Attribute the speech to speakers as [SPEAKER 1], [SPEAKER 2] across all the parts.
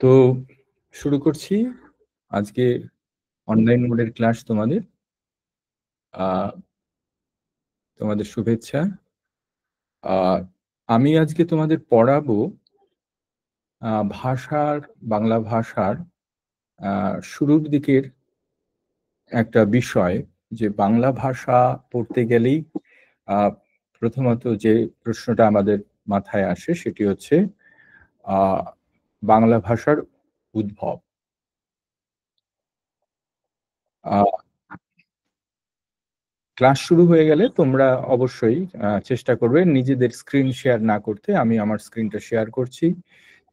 [SPEAKER 1] তো শুরু করছি আজকে অনলাইন মোডের ক্লাস তোমাদের। তোমাদের শুভেচ্ছা। আমি আজকে তোমাদের পড়াবো বাংলা ভাষার শুরুর দিকের একটা বিষয়, যে বাংলা ভাষা পড়তে গেলেই প্রথমত যে প্রশ্নটা আমাদের মাথায় আসে সেটি হচ্ছে বাংলা ভাষার উদ্ভব। ক্লাস শুরু হয়ে গেলে তোমরা অবশ্যই চেষ্টা করবে নিজেদের স্ক্রিন শেয়ার না করতে। আমি আমার স্ক্রিনটা শেয়ার করছি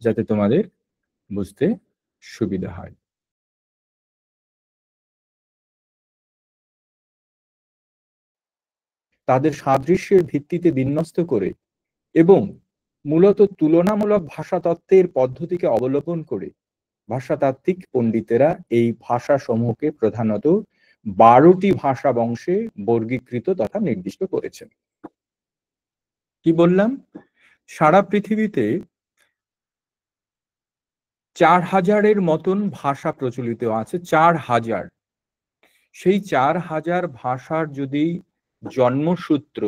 [SPEAKER 1] যাতে তোমাদের বুঝতে সুবিধা হয়। তাদের সাদৃশ্যের ভিত্তিতে বিন্যস্ত করে এবং মূলত তুলনামূলক ভাষাতত্ত্বের পদ্ধতিকে অবলম্বন করে ভাষাতাত্ত্বিক পণ্ডিতেরা এই ভাষা সমূহকে প্রধানত 12টি ভাষা বংশে বর্গীকৃত তথা নির্দিষ্ট করেছেন। কি বললাম? সারা পৃথিবীতে 4000-এর মতন ভাষা প্রচলিত আছে। 4000। সেই 4000 ভাষার যদি জন্মসূত্র,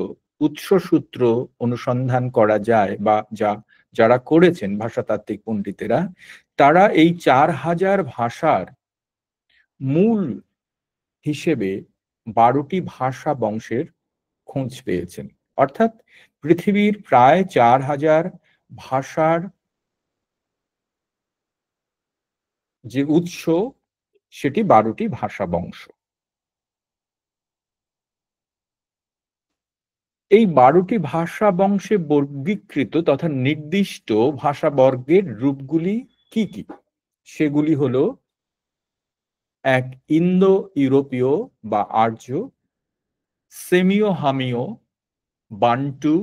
[SPEAKER 1] উৎসসূত্র অনুসন্ধান করা যায়, বা যারা করেছেন ভাষাতাত্ত্বিক পণ্ডিতেরা, তারা এই 4000 ভাষার মূল হিসেবে 12টি ভাষা বংশের খোঁজ পেয়েছেন। অর্থাৎ পৃথিবীর প্রায় 4000 ভাষার যে উৎস সেটি 12টি ভাষা বংশ। এই 12টি ভাষা বংশে বর্গীকৃত তথা নির্দিষ্ট ভাষা বর্গের রূপগুলি কি কি? সেগুলি হলো: এক, ইন্দো ইউরোপীয় বা আর্য, সেমিও হামীয়, বান্টু,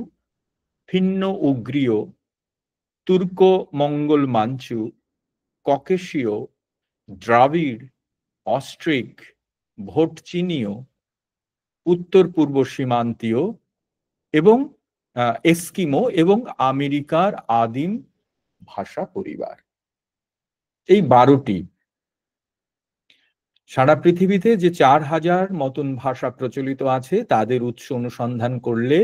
[SPEAKER 1] ফিন্ন উগ্রীয়, তুর্কো মঙ্গল মাঞ্চু, ককেশীয়, দ্রাবিড়, অস্ট্রিক, ভোটচিনীয়, উত্তর পূর্ব সীমান্তীয় এবং এস্কিমো এবং আমেরিকার আদিম ভাষা পরিবার। এই 12টি। সারা পৃথিবীতে যে 4000 মতন ভাষা প্রচলিত আছে তাদের উৎস অনুসন্ধান করলে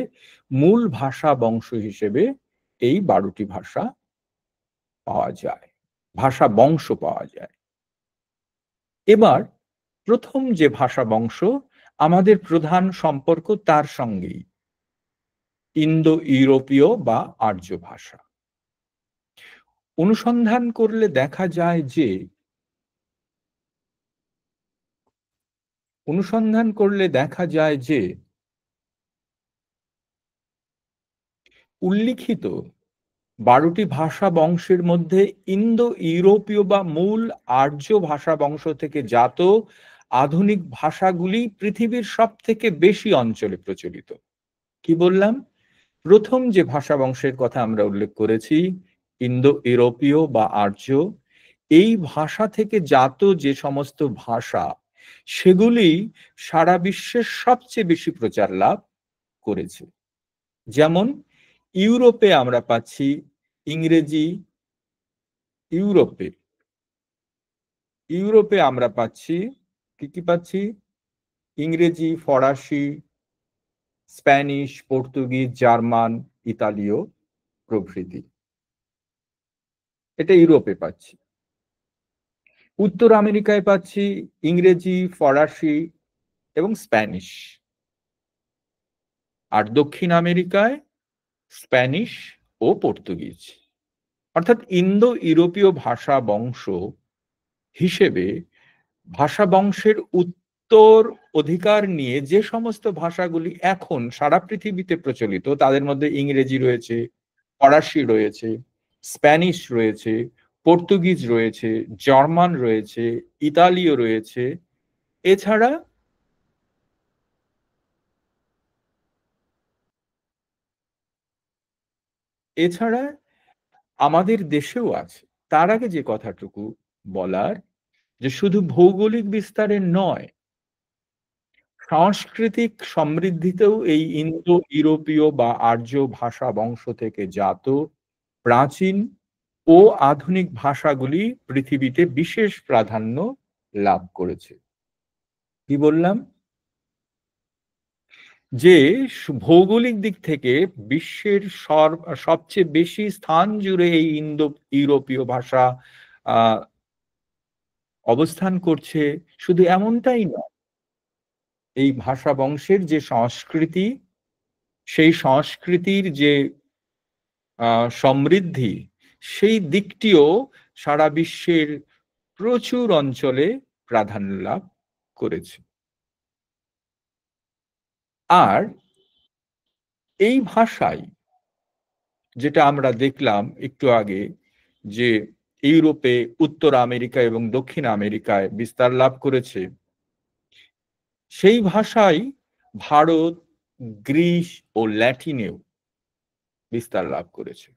[SPEAKER 1] মূল ভাষা বংশ হিসেবে এই 12টি ভাষা পাওয়া যায়, ভাষা বংশ পাওয়া যায়। এবার প্রথম যে ভাষা বংশ, আমাদের প্রধান সম্পর্ক তার সঙ্গেই, ইন্দো ইউরোপীয় বা আর্য ভাষা। অনুসন্ধান করলে দেখা যায় যে উল্লিখিত 12টি ভাষা বংশের মধ্যে ইন্দো ইউরোপীয় বা মূল আর্য ভাষা বংশ থেকে জাত আধুনিক ভাষাগুলি পৃথিবীর সব থেকে বেশি অঞ্চলে প্রচলিত। কি বললাম? প্রথম যে ভাষা বংশের কথা আমরা উল্লেখ করেছি, ইন্দো ইউরোপীয় বা আর্য, এই ভাষা থেকে জাত যে সমস্ত ভাষা, সেগুলি সারা বিশ্বের সবচেয়ে বেশি প্রচার লাভ করেছে। যেমন ইউরোপে আমরা পাচ্ছি ইংরেজি, ইউরোপে আমরা পাচ্ছি কি পাচ্ছি? ইংরেজি, ফরাসি, স্প্যানিশ, পর্তুগিজ, জার্মান, ইতালীয় প্রভৃতি। এটা ইউরোপে পাচ্ছি। উত্তর আমেরিকায় পাচ্ছি ইংরেজি, ফরাসি এবং স্প্যানিশ। আর দক্ষিণ আমেরিকায় স্প্যানিশ ও পর্তুগিজ। অর্থাৎ ইন্দো ইউরোপীয় ভাষা বংশ হিসেবে ভাষা বংশের উত্তর অধিকার নিয়ে যে সমস্ত ভাষাগুলি এখন সারা পৃথিবীতে প্রচলিত, তাদের মধ্যে ইংরেজি রয়েছে, ফরাসি রয়েছে, স্প্যানিশ রয়েছে, পর্তুগিজ রয়েছে, জার্মান রয়েছে, ইতালীয় রয়েছে। এছাড়া আমাদের দেশেও আছে। তার আগে যে কথাটুকু বলার, যে শুধু ভৌগোলিক বিস্তারের নয়, সাংস্কৃতিক সমৃদ্ধিতেও এই ইন্দো ইউরোপীয় বা আর্য ভাষা বংশ থেকে জাত প্রাচীন ও আধুনিক ভাষাগুলি পৃথিবীতে বিশেষ প্রাধান্য লাভ করেছে। কি বললাম? যে ভৌগোলিক দিক থেকে বিশ্বের সবচেয়ে বেশি স্থান জুড়ে এই ইন্দো ইউরোপীয় ভাষা অবস্থান করছে, শুধু এমনটাই নয়, এই ভাষা বংশের যে সংস্কৃতি, সেই সংস্কৃতির যে সমৃদ্ধি, সেই দিকটিও সারা বিশ্বের প্রচুর অঞ্চলে প্রাধান্য লাভ করেছে। আর এই ভাষায়, যেটা আমরা দেখলাম একটু আগে, যে ইউরোপে, উত্তর আমেরিকা এবং দক্ষিণ আমেরিকায় বিস্তার লাভ করেছে, সেই ভাষাই ভারত, গ্রিস ও ল্যাটিনেও বিস্তার লাভ করেছে।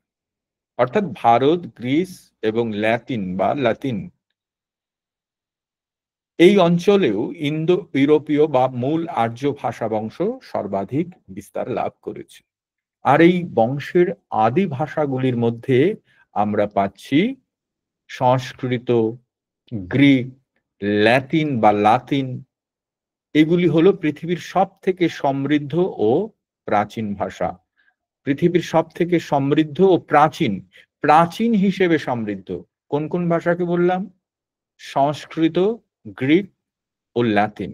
[SPEAKER 1] অর্থাৎ ভারত, গ্রিস এবং লাতিন এই অঞ্চলেও ইন্দো ইউরোপীয় বা মূল আর্য ভাষা বংশ সর্বাধিক বিস্তার লাভ করেছে। আর এই বংশের আদি ভাষাগুলির মধ্যে আমরা পাচ্ছি সংস্কৃত, গ্রিক, লাতিন। এগুলি হলো পৃথিবীর সব থেকে সমৃদ্ধ ও প্রাচীন ভাষা। পৃথিবীর সব থেকে সমৃদ্ধ ও প্রাচীন হিসেবে সমৃদ্ধ কোন কোন ভাষাকে বললাম? সংস্কৃত, গ্রিক ও লাতিন।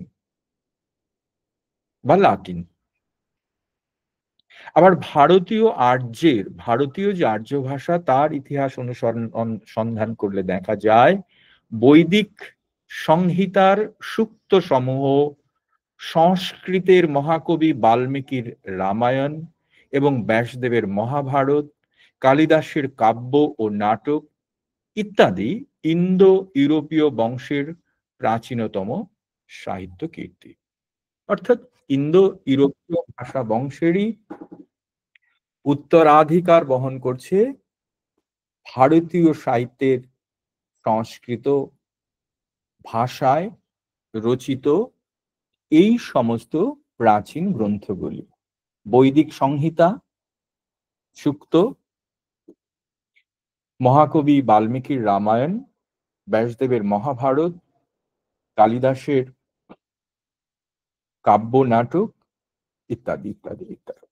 [SPEAKER 1] আবার ভারতীয় যে আর্য ভাষা, তার ইতিহাস অনুসন্ধান করলে দেখা যায় বৈদিক সংহিতার সূক্ত সমূহ, সংস্কৃতের মহাকবি বাল্মীকির রামায়ণ এবং ব্যাসদেবের মহাভারত, কালিদাসের কাব্য ও নাটক ইত্যাদি ইন্দো ইউরোপীয় বংশের প্রাচীনতম সাহিত্য কীর্তি। অর্থাৎ ইন্দো ইউরোপীয় ভাষা বংশেরই উত্তরাধিকার বহন করছে ভারতীয় সাহিত্যের সংস্কৃত ভাষায় রচিত এই সমস্ত প্রাচীন গ্রন্থগুলি। বৈদিক সংহিতা, সূক্ত, মহাকবি বাল্মীকির রামায়ণ, ব্যাসদেবের মহাভারত, কালিদাসের কাব্য নাটক ইত্যাদি ইত্যাদি ইত্যাদি।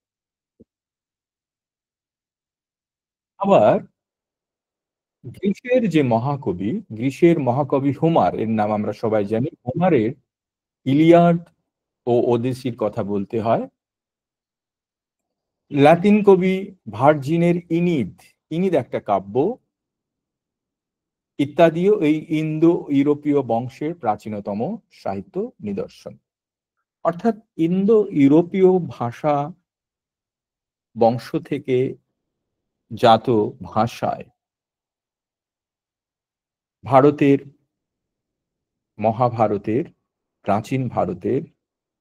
[SPEAKER 1] আবার গ্রিসের মহাকবি হোমার এর নাম আমরা সবাই জানি। হোমারের ইলিয়াড ও ওডিসির কথা বলতে হয়। লাতিন কবি ভার্জিনের ইনিদ একটা কাব্য ইত্যাদিও এই ইন্দো ইউরোপীয় বংশের প্রাচীনতম সাহিত্য নিদর্শন। অর্থাৎ ইন্দো ইউরোপীয় ভাষা বংশ থেকে জাত ভাষায় প্রাচীন ভারতের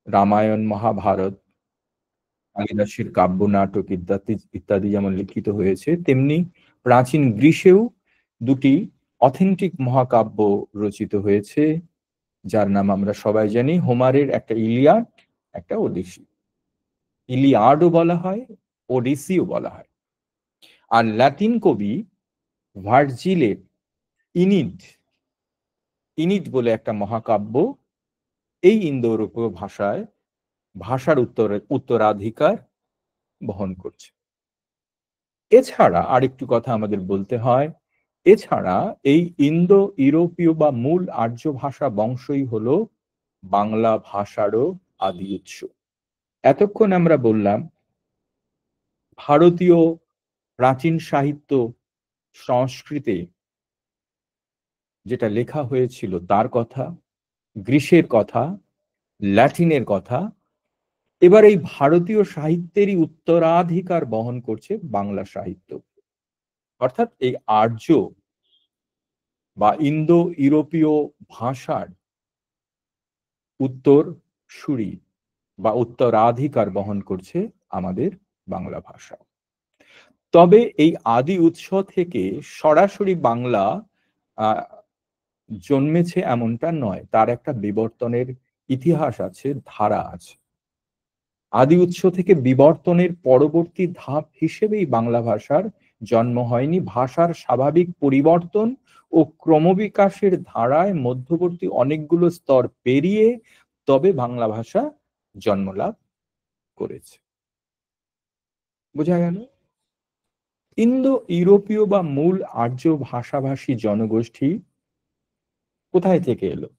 [SPEAKER 1] রামায়ণ, মহাভারত, কালিদাসের কাব্য নাটক ইত্যাদি যেমন লিখিত হয়েছে, তেমনি প্রাচীন গ্রিসেও দুটি অথেন্টিক মহাকাব্য রচিত হয়েছে, যার নাম আমরা সবাই জানি। হোমারের একটা ইলিয়াড, একটা ওডিসি। ইলিয়াডও বলা হয়, ওডিসিও বলা হয়। আর লাতিন কবি ভার্জিলের ইনিড বলে একটা মহাকাব্য এই ইন্দো ইউরোপীয় ভাষার উত্তরাধিকার বহন করছে। এছাড়া আরেকটু কথা আমাদের বলতে হয়, এছাড়া এই ইন্দো ইউরোপীয় বা মূল আর্য ভাষা বংশই হলো বাংলা ভাষারও আদি উৎস। এতক্ষণ আমরা বললাম ভারতীয় প্রাচীন সাহিত্য, সংস্কৃতে যেটা লেখা হয়েছিল তার কথা, গ্রিসের কথা, ল্যাটিনের কথা। এবার এই ভারতীয় সাহিত্যেরই উত্তরাধিকার বহন করছে বাংলা সাহিত্য। অর্থাৎ এই আর্য বা ইন্দো ইউরোপীয় ভাষার উত্তরসূরি বা উত্তরাধিকার বহন করছে আমাদের বাংলা ভাষা। তবে এই আদি উৎস থেকে সরাসরি বাংলা জন্মেছে এমনটা নয়, তার একটা বিবর্তনের ইতিহাস আছে, ধারা আছে। আদি উৎস থেকে বিবর্তনের পরবর্তী ধাপ হিসেবেই বাংলা ভাষার জন্ম হয়নি, ভাষার স্বাভাবিক পরিবর্তন ও ক্রমবিকাশের ধারায় মধ্যবর্তী অনেকগুলো স্তর পেরিয়ে তবে বাংলা ভাষা জন্মলাভ করেছে। বোঝা গেল? ইন্দো ইউরোপীয় বা মূল আর্য ভাষাভাষী জনগোষ্ঠী কোথায় থেকে এলো?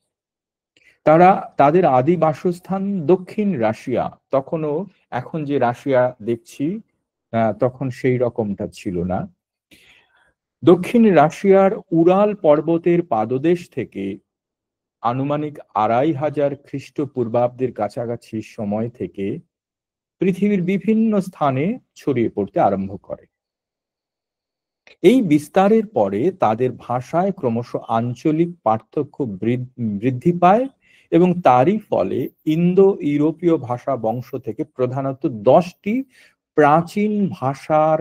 [SPEAKER 1] তারা তাদের আদি বাসস্থান দক্ষিণ রাশিয়া। তখনও এখন যে রাশিয়া দেখছি তখন সেই রকমটা ছিল না। দক্ষিণ রাশিয়ার উরাল পর্বতের পাদদেশ থেকে আনুমানিক ২৫০০ খ্রিস্টপূর্বাব্দের কাছাকাছি সময় থেকে পৃথিবীর বিভিন্ন স্থানে ছড়িয়ে পড়তে আরম্ভ করে। এই বিস্তারের পরে তাদের ভাষায় ক্রমশ আঞ্চলিক পার্থক্য বৃদ্ধি পায় এবং তারই ফলে ইন্দো ইউরোপীয় ভাষা বংশ থেকে প্রধানত ১০টি প্রাচীন ভাষার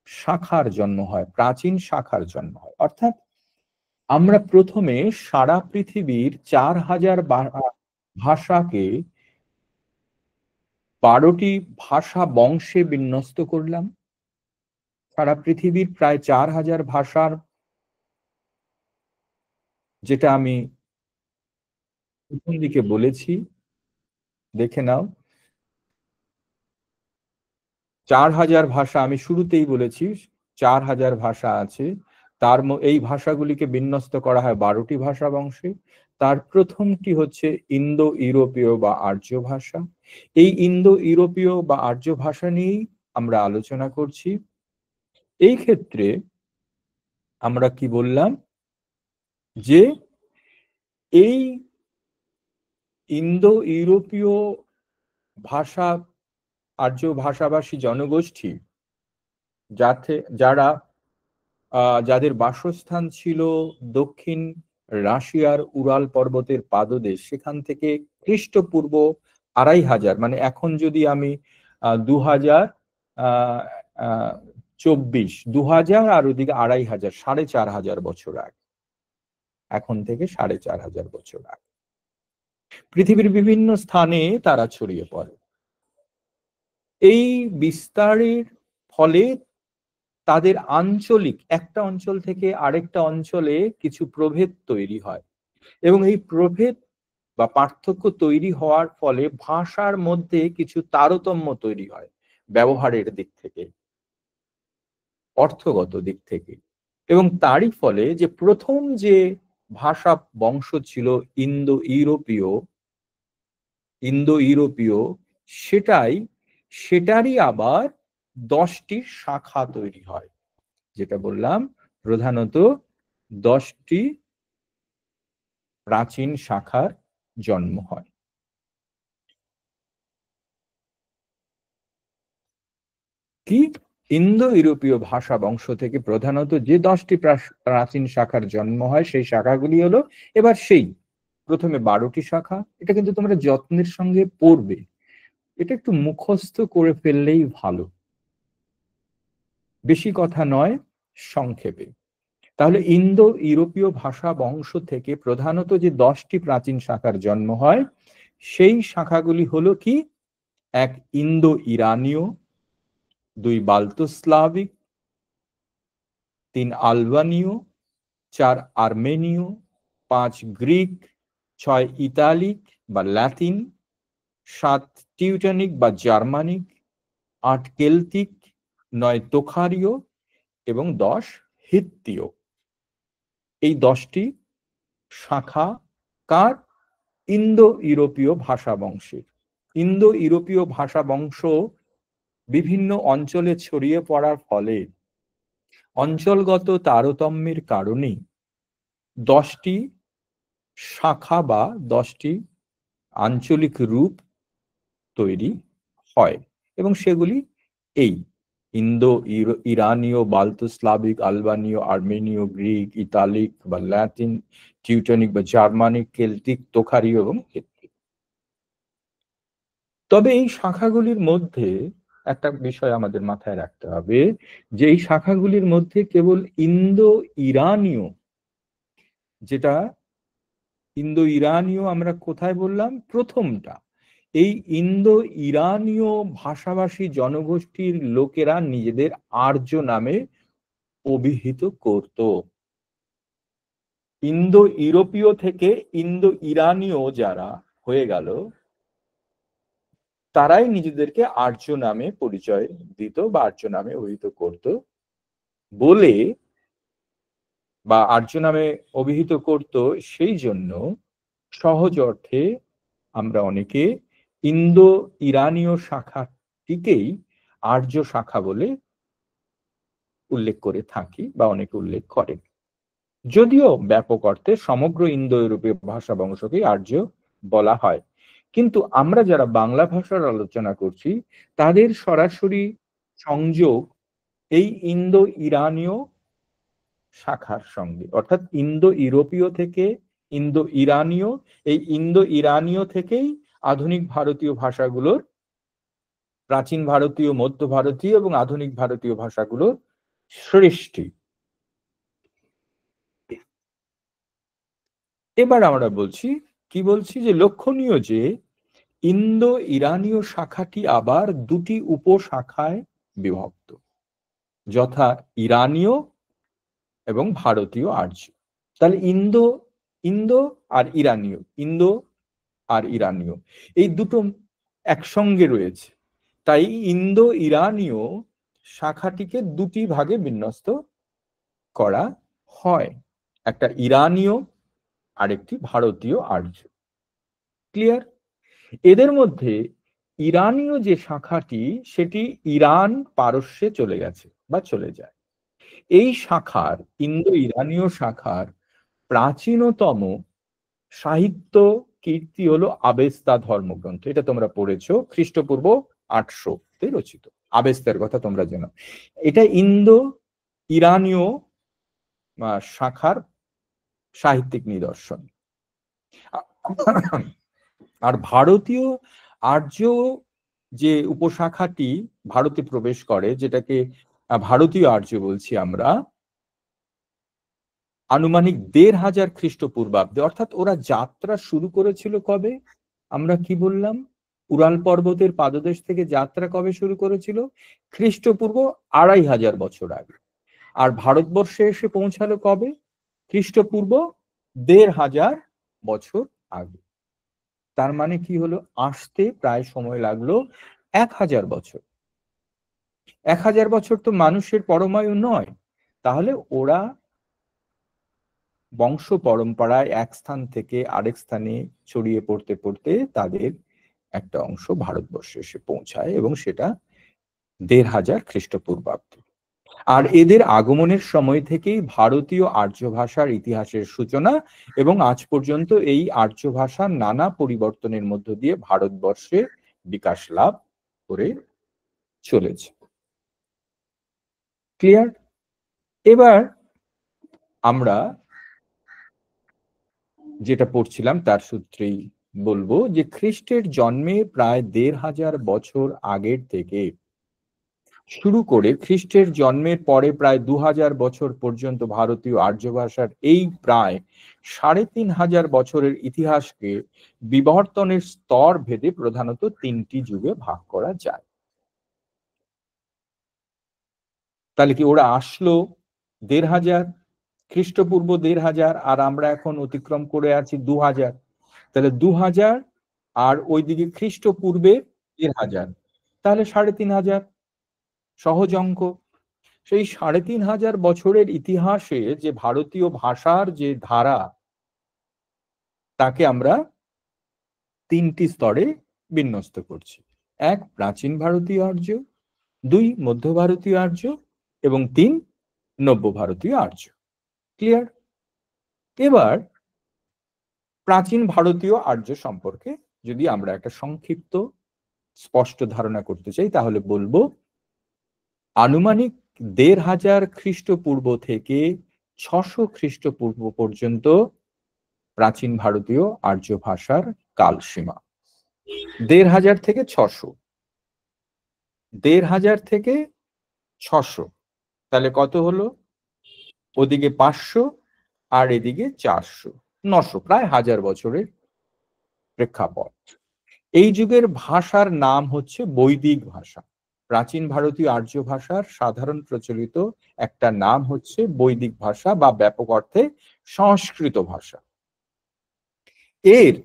[SPEAKER 1] শাখার জন্ম হয়, প্রাচীন শাখার জন্ম হয়। অর্থাৎ আমরা প্রথমে সারা পৃথিবীর ৪০০০ ভাষাকে ১২টি ভাষা বংশে বিন্যস্ত করলাম। সারা পৃথিবীর প্রায় ৪০০০ ভাষার, যেটা আমি প্রথম দিকে বলেছি, দেখে নাও। ৪০০০ ভাষা আমি শুরুতেই বলেছি, ৪০০০ ভাষা আছে। এই ভাষাগুলিকে বিন্যস্ত করা হয় ১২টি ভাষা বংশে। তার প্রথমটি হচ্ছে ইন্দো ইউরোপীয় বা আর্য ভাষা। এই ইন্দো ইউরোপীয় বা আর্য ভাষা নিয়েই আমরা আলোচনা করছি। এই ক্ষেত্রে আমরা কি বললাম যে এই ইন্দো ইউরোপীয় ভাষা আর্য ভাষাভাষী জনগোষ্ঠী যারা যাদের বাসস্থান ছিল দক্ষিণ রাশিয়ার উরাল পর্বতের পাদদেশ, সেখান থেকে খ্রিস্টপূর্ব ২৫০০, মানে এখন যদি আমি ২০২৪ ২০০০ আর ওদিকে ২৫০০, ৪৫০০ বছর আগে, এখন থেকে ৪৫০০ বছর আগে পৃথিবীর বিভিন্ন স্থানে তারা ছড়িয়ে পড়ে। এই বিস্তারের ফলে তাদের আঞ্চলিক, একটা অঞ্চল থেকে আরেকটা অঞ্চলে কিছু প্রভেদ তৈরি হয় এবং এই প্রভেদ বা পার্থক্য তৈরি হওয়ার ফলে ভাষার মধ্যে কিছু তারতম্য তৈরি হয়, ব্যবহারের দিক থেকে, অর্থগত দিক থেকে। এবং তারই ফলে যে প্রথম যে ভাষা বংশ ছিল ইন্দো ইউরোপীয়, সেটারই আবার 10টি শাখা তৈরি হয়। যেটা বললাম, প্রধানত 10টি প্রাচীন শাখার জন্ম হয়। কি? ইন্দো ইউরোপীয় ভাষা বংশ থেকে প্রধানত যে 10টি প্রাচীন শাখার জন্ম হয়, সেই শাখাগুলি হলো এবার সেই প্রথমে 12টি শাখা। এটা কিন্তু তোমরা যত্নের সঙ্গে পড়বে, এটা একটু মুখস্থ করে ফেললেই ভালো, বেশি কথা নয়, সংক্ষেপে। তাহলে ইন্দো ইউরোপীয় ভাষা বংশ থেকে প্রধানত যে 10টি প্রাচীন শাখার জন্ম হয়, সেই শাখাগুলি হলো কি? 1 ইন্দো ইরানীয়, 2 বাল্টোস্লাভিক, 3 আলবানীয়, 4 আর্মেনীয়, 5 গ্রিক, 6 ইতালিক বা ল্যাটিন, 7 টিউটনিক বা জার্মানিক, 8 কেল্টিক, 9 তোখারীয় এবং 10 হিত্তীয়। এই 10টি শাখা কার? ইন্দো ইউরোপীয় ভাষা বংশের। ইন্দো ইউরোপীয় ভাষা বংশ বিভিন্ন অঞ্চলে ছড়িয়ে পড়ার ফলে অঞ্চলগত তারতম্যের কারণে 10টি শাখা বা 10টি আঞ্চলিক রূপ তৈরি হয় এবং সেগুলি এই ইন্দো ইরানীয়, বাল্টোস্লাভিক, আলবানীয়, আর্মেনীয়, গ্রিক, ইতালিক বা ল্যাটিন, টিউটনিক বা জার্মানিক, কেল্টিক, তোখারীয় এবং হিত্তিক। তবে এই শাখাগুলির মধ্যে একটা বিষয় আমাদের মাথায় রাখতে হবে, যে এই শাখাগুলির মধ্যে কেবল ইন্দো ইরানীয়, যেটা ইন্দো ইরানীয় আমরা কোথায় বললাম? প্রথমটা। এই ইন্দো ইরানীয় ভাষাভাষী জনগোষ্ঠীর লোকেরা নিজেদের আর্য নামে অভিহিত করত। ইন্দো ইউরোপীয় থেকে ইন্দো ইরানীয় যারা হয়ে গেল, তারাই নিজেদেরকে আর্য নামে পরিচয় দিত বা আর্য নামে অভিহিত করত বলে, বা আর্য নামে অভিহিত করত সেই জন্য সহজ অর্থে আমরা অনেকে ইন্দো ইরানীয় শাখাটিকেই আর্য শাখা বলে উল্লেখ করে থাকি বা অনেকে উল্লেখ করেন। যদিও ব্যাপক অর্থে সমগ্র ইন্দো ইউরোপীয় ভাষা বংশকেই আর্য বলা হয়, কিন্তু আমরা যারা বাংলা ভাষার আলোচনা করছি তাদের সরাসরি সংযোগ এই ইন্দো ইরানীয় শাখার সঙ্গে, অর্থাৎ ইন্দো ইউরোপীয় থেকে ইন্দো ইরানীয়, এই ইন্দো ইরানীয় থেকেই আধুনিক ভারতীয় ভাষাগুলোর, প্রাচীন ভারতীয়, মধ্য ভারতীয় এবং আধুনিক ভারতীয় ভাষাগুলোর সৃষ্টি। এবার আমরা বলছি কি, বলছি যে লক্ষণীয় যে ইন্দো ইরানীয় শাখাটি আবার দুটি উপশাখায় বিভক্ত, যথা ইরানীয় এবং ভারতীয় আর্য। তাহলে ইন্দো ইন্দো আর ইরানীয়, ইন্দো আর ইরানীয় এই দুটো একসঙ্গে রয়েছে, তাই ইন্দো ইরানীয় শাখাটিকে দুটি ভাগে বিন্যস্ত করা হয়, একটা ইরানীয় আর একটি ভারতীয় আর্য। ক্লিয়ার? এদের মধ্যে ইরানীয় যে শাখাটি সেটি ইরান পারস্যে চলে গেছে বা চলে যায়। এই শাখার, ইন্দো ইরানীয় শাখার প্রাচীনতম সাহিত্য কীর্তি হলো আবেস্তা ধর্মগ্রন্থ। এটা তোমরা পড়েছো, খ্রিস্টপূর্ব 800-তে রচিত। আবেস্তার কথা তোমরা জানো। এটা ইন্দো ইরানীয় শাখার সাহিত্যিক নিদর্শন। আর ভারতীয় আর্য যে উপশাখাটি ভারতে প্রবেশ করে, যেটাকে ভারতীয় আর্য বলছি আমরা, আনুমানিক 1500 খ্রিস্টপূর্বাব্দে। অর্থাৎ ওরা যাত্রা শুরু করেছিল কবে? আমরা কি বললাম? উরাল পর্বতের পাদদেশ থেকে যাত্রা কবে শুরু করেছিল? খ্রিস্টপূর্ব 2500 বছর আগে। আর ভারতবর্ষে এসে পৌঁছালো কবে? খ্রিস্টপূর্ব 1500 বছর আগে। তার মানে কি হলো? আসতে প্রায় সময় লাগলো 1000 বছর। 1000 বছর তো মানুষের পরমায়ু নয়। তাহলে ওরা বংশ পরম্পরায় এক স্থান থেকে আরেক স্থানে ছড়িয়ে পড়তে পড়তে তাদের একটা অংশ ভারতবর্ষে এসে পৌঁছায়, এবং সেটা 1500 খ্রিস্টপূর্বাব্দে। আর এদের আগমনের সময় থেকেই ভারতীয় আর্য ভাষার ইতিহাসের সূচনা, এবং আজ পর্যন্ত এই আর্য ভাষা নানা পরিবর্তনের মধ্য দিয়ে ভারতবর্ষে বিকাশ লাভ করে চলেছে। ক্লিয়ার? এবার আমরা যেটা পড়ছিলাম তার সূত্রেই বলবো যে খ্রিস্টের জন্মে প্রায় 1500 বছর আগের থেকে শুরু করে খ্রিস্টের জন্মের পরে প্রায় 2000 বছর পর্যন্ত ভারতীয় আর্য ভাষার এই প্রায় 3500 বছরের ইতিহাসকে বিবর্তনের স্তর ভেদে প্রধানত 3টি যুগে ভাগ করা যায়। তাহলে কি ওরা আসলো 1500, খ্রিস্টপূর্ব 1500, আর আমরা এখন অতিক্রম করে আছি 2000, তাহলে 2000 আর ওইদিকে খ্রিস্টপূর্বে 1500, তাহলে 3500 সহজ অঙ্ক। সেই 3500 বছরের ইতিহাসে যে ভারতীয় ভাষার যে ধারা, তাকে আমরা 3টি স্তরে বিন্যস্ত করছি। 1 প্রাচীন ভারতীয় আর্য, 2 মধ্য ভারতীয় আর্য, এবং 3 নব্য ভারতীয় আর্য। ক্লিয়ার? এবার প্রাচীন ভারতীয় আর্য সম্পর্কে যদি আমরা একটা সংক্ষিপ্ত স্পষ্ট ধারণা করতে চাই, তাহলে বলবো আনুমানিক 1500 খ্রিস্টপূর্ব থেকে 600 খ্রিস্টপূর্ব পর্যন্ত প্রাচীন ভারতীয় আর্য ভাষার কালসীমা। 1500 থেকে 600, 1500 থেকে 600, তাহলে কত হলো? ওদিকে 500 আর এদিকে 400, 900, প্রায় 1000 বছরের প্রেক্ষাপট। এই যুগের ভাষার নাম হচ্ছে বৈদিক ভাষা। প্রাচীন ভারতীয় আর্য ভাষার সাধারণ প্রচলিত একটা নাম হচ্ছে বৈদিক ভাষা বা ব্যাপক অর্থে সংস্কৃত ভাষা। এর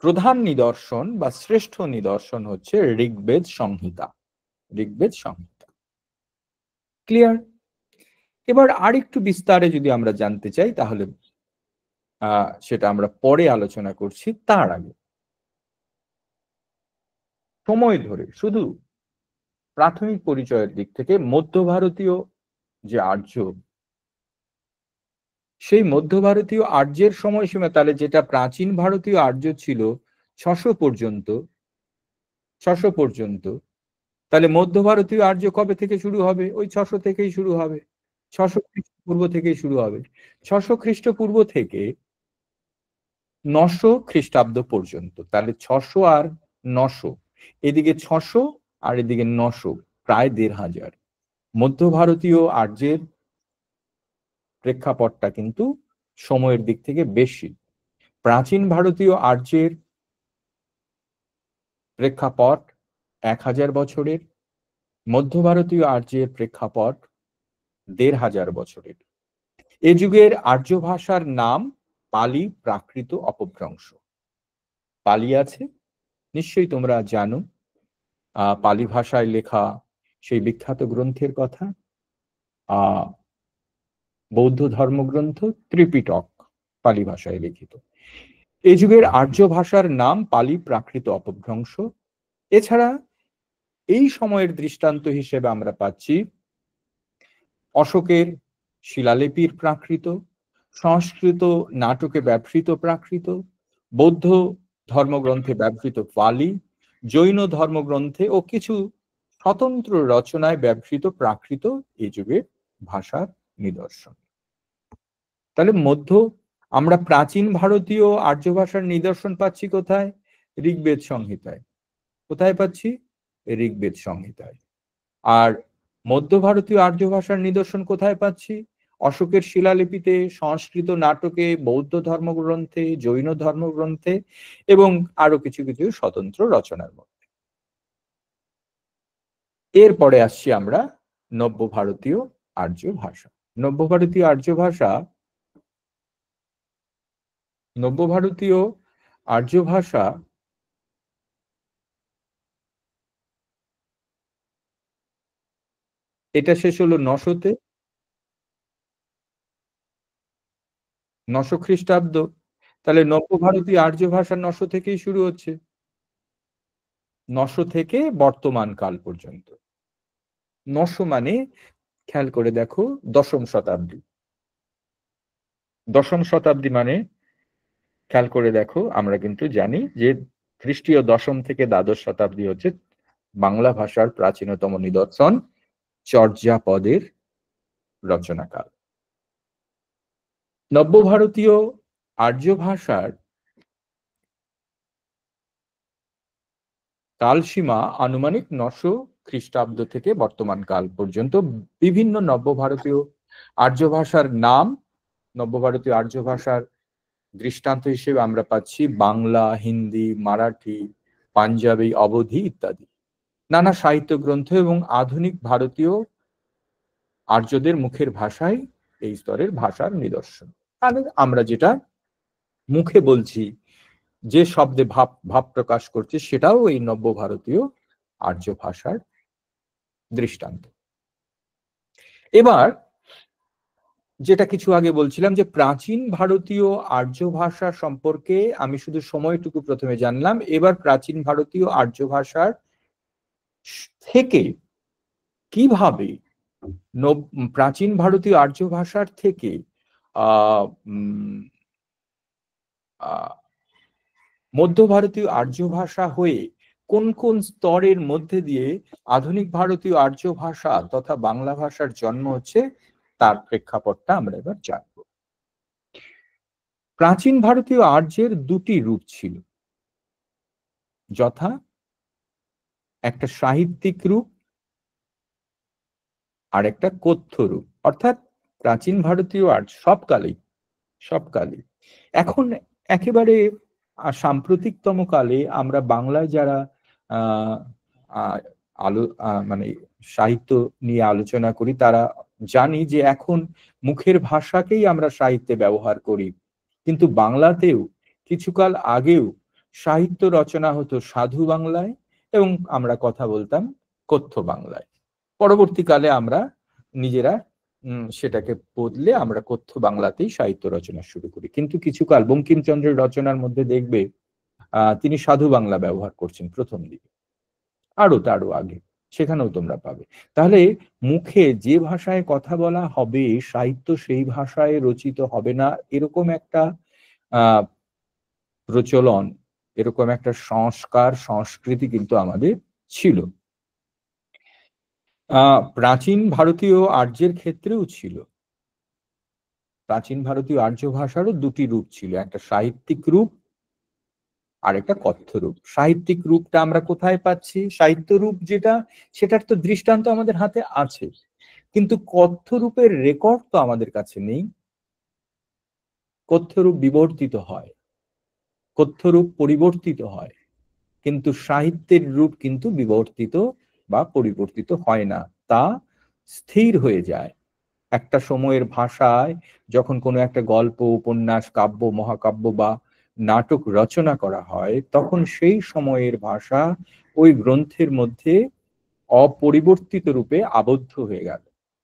[SPEAKER 1] প্রধান নিদর্শন বা শ্রেষ্ঠ নিদর্শন হচ্ছে ঋগ্বেদ সংহিতা। ঋগ্বেদ সংহিতা ক্লিয়ার? এবার আরেকটু বিস্তারে যদি আমরা জানতে চাই তাহলে সেটা আমরা পরে আলোচনা করছি। তার আগে সময় ধরে শুধু প্রাথমিক পরিচয়ের দিক থেকে মধ্য ভারতীয় যে আর্য, সেই মধ্য ভারতীয় আর্যের সময়সীমা তাহলে যেটা প্রাচীন ভারতীয় আর্য ছিল 600 পর্যন্ত, 600 পর্যন্ত, তাহলে মধ্য ভারতীয় আর্য কবে থেকে শুরু হবে? ওই 600 থেকেই শুরু হবে, 600 খ্রিস্টপূর্ব থেকেই শুরু হবে। 600 খ্রিস্টপূর্ব থেকে 900 খ্রিস্টাব্দ পর্যন্ত, তাহলে 600 আর 900, এদিকে 600 আর এদিকে 900, প্রায় 1500। মধ্য ভারতীয় আর্যের প্রেক্ষাপটটা কিন্তু সময়ের দিক থেকে বেশি। প্রাচীন ভারতীয় আর্যের প্রেক্ষাপট 1000 বছরের, মধ্য ভারতীয় আর্যের প্রেক্ষাপট 1500 বছরের। এ যুগের আর্য ভাষার নাম পালি প্রাকৃত অপভ্রংশ। পালি আছে, নিশ্চয়ই তোমরা জানো পালি ভাষায় লেখা সেই বিখ্যাত গ্রন্থের কথা, বৌদ্ধ ধর্মগ্রন্থ ত্রিপিটক পালি ভাষায় লিখিত। এই যুগের আর্য ভাষার নাম পালি প্রাকৃত অপভ্রংশ। এছাড়া এই সময়ের দৃষ্টান্ত হিসেবে আমরা পাচ্ছি অশোকের শিলালিপির প্রাকৃত, সংস্কৃত নাটকে ব্যবহৃত প্রাকৃত, বৌদ্ধ ধর্মগ্রন্থে ব্যবহৃত পালি, জৈন ধর্মগ্রন্থে ও কিছু স্বতন্ত্র রচনায় ব্যবহৃত প্রাকৃত এই যুগের ভাষার নিদর্শন। তাহলে আমরা প্রাচীন ভারতীয় আর্য ভাষার নিদর্শন পাচ্ছি কোথায়? ঋগ্বেদ সংহিতায়। কোথায় পাচ্ছি? ঋগ্বেদ সংহিতায়। আর মধ্য ভারতীয় আর্য ভাষার নিদর্শন কোথায় পাচ্ছি? অশোকের শিলালিপিতে, সংস্কৃত নাটকে, বৌদ্ধ ধর্মগ্রন্থে, জৈন ধর্মগ্রন্থে এবং আরো কিছু কিছু স্বতন্ত্র রচনার মধ্যে। এরপরে আসছি আমরা নব্য ভারতীয় আর্য ভাষা। নব্য ভারতীয় আর্য ভাষা, নব্য ভারতীয় আর্য ভাষা এটা শেষ হলো 900-তে, 900 খ্রিস্টাব্দ। তাহলে নব্য ভারতীয় আর্য ভাষা 900 থেকেই শুরু হচ্ছে, 900 থেকে বর্তমান কাল পর্যন্ত। 900 মানে খেয়াল করে দেখো দশম শতাব্দী। দশম শতাব্দী মানে খেয়াল করে দেখো, আমরা কিন্তু জানি যে খ্রিস্টীয় দশম থেকে দ্বাদশ শতাব্দী হচ্ছে বাংলা ভাষার প্রাচীনতম নিদর্শন চর্যাপদের রচনাকাল। নব্য ভারতীয় আর্য ভাষার কালসীমা আনুমানিক 900 খ্রিস্টাব্দ থেকে বর্তমান কাল পর্যন্ত। বিভিন্ন নব্য ভারতীয় আর্য ভাষার নাম, নব্য ভারতীয় আর্য ভাষার দৃষ্টান্ত হিসেবে আমরা পাচ্ছি বাংলা, হিন্দি, মারাঠি, পাঞ্জাবি, অবধি ইত্যাদি নানা সাহিত্য গ্রন্থ এবং আধুনিক ভারতীয় আর্যদের মুখের ভাষায় এই স্তরের ভাষার নিদর্শন। আমরা যেটা মুখে বলছি, যে শব্দে ভাব প্রকাশ করছে, সেটাও এই নব্য ভারতীয় আর্য ভাষার দৃষ্টান্ত। এবার যেটা কিছু আগে বলছিলাম যে প্রাচীন ভারতীয় আর্য ভাষা সম্পর্কে আমি শুধু সময়টুকু প্রথমে জানলাম। এবার প্রাচীন ভারতীয় আর্য ভাষার থেকে কিভাবে প্রাচীন ভারতীয় আর্য ভাষার থেকে মধ্য ভারতীয় আর্য ভাষা হয়ে কোন কোন স্তরের মধ্যে দিয়ে আধুনিক ভারতীয় আর্য ভাষা তথা বাংলা ভাষার জন্ম হচ্ছে, তার প্রেক্ষাপটটা আমরা এবার জানব। প্রাচীন ভারতীয় আর্যের দুটি রূপ ছিল, যথা একটা সাহিত্যিক রূপ আর একটা কথ্য রূপ। অর্থাৎ প্রাচীন ভারতীয় আর্য সবকালেই এখন একেবারে সাম্প্রতিকতম কালে আমরা বাংলায় যারা মানে সাহিত্য নিয়ে আলোচনা করি তারা জানি যে এখন মুখের ভাষাকেই আমরা সাহিত্যে ব্যবহার করি, কিন্তু বাংলাতেও কিছুকাল আগেও সাহিত্য রচনা হতো সাধু বাংলায় এবং আমরা কথা বলতাম কথ্য বাংলায়। পরবর্তীকালে আমরা নিজেরা সেটাকে বদলে আমরা কথ্য বাংলাতেই সাহিত্য রচনা শুরু করি, কিন্তু কিছুকাল বঙ্কিমচন্দ্রের রচনার মধ্যে দেখবে তিনি সাধু বাংলা ব্যবহার করছেন প্রথম দিকে, আরো তারও আগে সেখানেও তোমরা পাবে। তাহলে মুখে যে ভাষায় কথা বলা হবে সাহিত্য সেই ভাষায় রচিত হবে না, এরকম একটা আহ প্রচলন, এরকম একটা সংস্কার সংস্কৃতি কিন্তু আমাদের ছিল। প্রাচীন ভারতীয় আর্যের ক্ষেত্রেও ছিল। প্রাচীন ভারতীয় আর্য ভাষারও দুটি রূপ ছিল, একটা সাহিত্যিক রূপ আর একটা কথ্য রূপ। সাহিত্যিক রূপটা আমরা কোথায় পাচ্ছি? সাহিত্য রূপ যেটা, সেটার তো দৃষ্টান্ত আমাদের হাতে আছে, কিন্তু কথ্য রূপের রেকর্ড তো আমাদের কাছে নেই। কথ্য রূপ বিবর্তিত হয়, কথ্য রূপ পরিবর্তিত হয়, কিন্তু সাহিত্যের রূপ কিন্তু বিবর্তিত বা পরিবর্তিত হয় না, তা স্থির হয়ে যায়। একটা সময়ের ভাষায় যখন কোনো একটা গল্প, উপন্যাস, কাব্য, মহাকাব্য বা নাটক রচনা করা হয়, তখন সেই সময়ের ভাষা ওই গ্রন্থের মধ্যে অপরিবর্তিত রূপে আবদ্ধ হয়ে গেল।